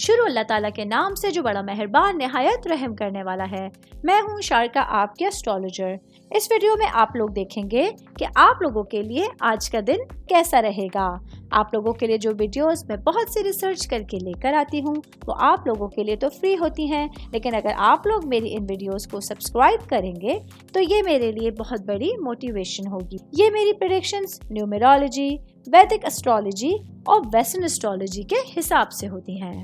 शुरू अल्लाह ताला के नाम से जो बड़ा मेहरबान निहायत रहम करने वाला है। मैं हूँ शारका, आपके एस्ट्रोलॉजर। इस वीडियो में आप लोग देखेंगे कि आप लोगों के लिए आज का दिन कैसा रहेगा। आप लोगों के लिए जो वीडियोस मैं बहुत सी रिसर्च करके लेकर आती हूँ वो आप लोगों के लिए तो फ्री होती हैं, लेकिन अगर आप लोग मेरी इन वीडियोस को सब्सक्राइब करेंगे तो ये मेरे लिए बहुत बड़ी मोटिवेशन होगी। ये मेरी प्रेडिक्शंस न्यूमेरोलॉजी, वैदिक एस्ट्रोलॉजी और वेस्टर्न एस्ट्रोलॉजी के हिसाब से होती हैं।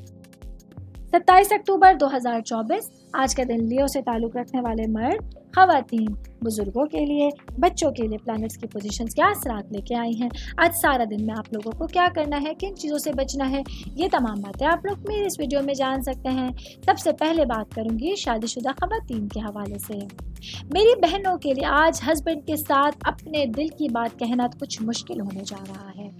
27 अक्टूबर 2024 आज का दिन लियो से ताल्लुक़ रखने वाले मर्द, ख़वातीन, बुजुर्गों के लिए, बच्चों के लिए प्लैनेट्स की पोजीशंस क्या असरात लेके आई हैं। आज सारा दिन में आप लोगों को क्या करना है, किन चीज़ों से बचना है, ये तमाम बातें आप लोग मेरे इस वीडियो में जान सकते हैं। सबसे पहले बात करूंगी शादीशुदा ख़वातीन के हवाले से। मेरी बहनों के लिए आज हस्बैंड के साथ अपने दिल की बात कहना कुछ मुश्किल होने जा रहा है।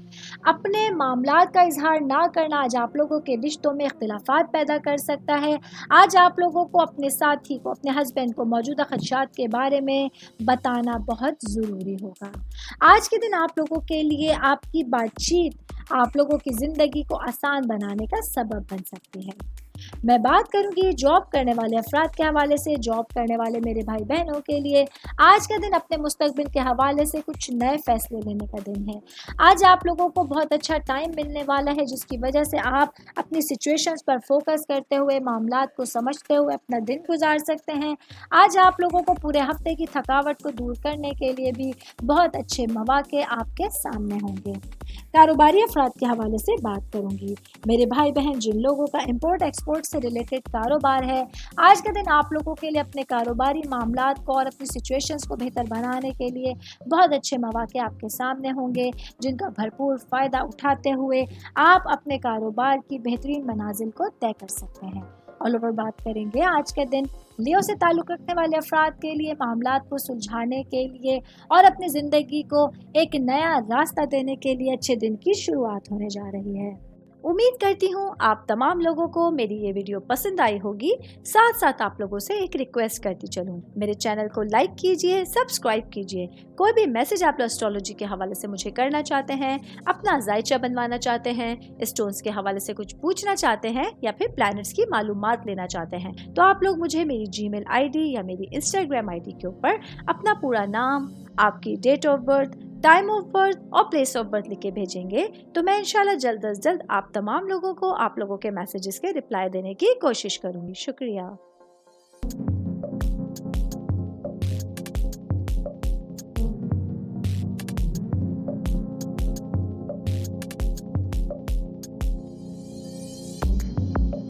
अपने मामलात का इजहार ना करना आज आप लोगों के रिश्तों में इख्तिलाफात पैदा कर सकता है। आज आप लोगों को अपने साथी को, अपने हस्बैंड को मौजूदा खदशात के बारे में बताना बहुत ज़रूरी होगा। आज के दिन आप लोगों के लिए आपकी बातचीत आप लोगों की ज़िंदगी को आसान बनाने का सबब बन सकती है। मैं बात करूंगी जॉब करने वाले अफराद के हवाले से। जॉब करने वाले मेरे भाई बहनों के लिए आज का दिन अपने मुस्तकबिल के हवाले से कुछ नए फैसले लेने का दिन है। आज आप लोगों को बहुत अच्छा टाइम मिलने वाला है, जिसकी वजह से आप अपनी सिचुएशंस पर फोकस करते हुए, मामलात को समझते हुए अपना दिन गुजार सकते हैं। आज आप लोगों को पूरे हफ्ते की थकावट को दूर करने के लिए भी बहुत अच्छे मौके आपके सामने होंगे। कारोबारी अफराद के हवाले से बात करूंगी। मेरे भाई बहन जिन लोगों का इंपोर्ट एक्सपोर्ट से रिलेटेड कारोबार है, आज का दिन आप लोगों के लिए अपने कारोबारी मामलात को और अपनी सिचुएशंस को बेहतर बनाने के लिए बहुत अच्छे मौके आपके सामने होंगे, जिनका भरपूर फ़ायदा उठाते हुए आप अपने कारोबार की बेहतरीन मनाजिल को तय कर सकते हैं। ऑल ओवर बात करेंगे आज के दिन लियो से ताल्लुक़ रखने वाले अफराद के लिए मामलात को सुलझाने के लिए और अपनी ज़िंदगी को एक नया रास्ता देने के लिए अच्छे दिन की शुरुआत होने जा रही है। उम्मीद करती हूँ आप तमाम लोगों को मेरी ये वीडियो पसंद आई होगी। साथ साथ आप लोगों से एक रिक्वेस्ट करती चलूँ, मेरे चैनल को लाइक कीजिए, सब्सक्राइब कीजिए। कोई भी मैसेज आप एस्ट्रोलॉजी के हवाले से मुझे करना चाहते हैं, अपना जायचा बनवाना चाहते हैं, स्टोन्स के हवाले से कुछ पूछना चाहते हैं या फिर प्लैनेट्स की मालूमात लेना चाहते हैं, तो आप लोग मुझे मेरी जीमेल आईडी या मेरी इंस्टाग्राम आईडी के ऊपर अपना पूरा नाम, आपकी date of birth, time of birth और प्लेस ऑफ बर्थ लिख के भेजेंगे तो मैं इंशाल्लाह जल्द अज जल्द आप तमाम लोगों को आप लोगों के मैसेजेस के रिप्लाई देने की कोशिश करूंगी। शुक्रिया।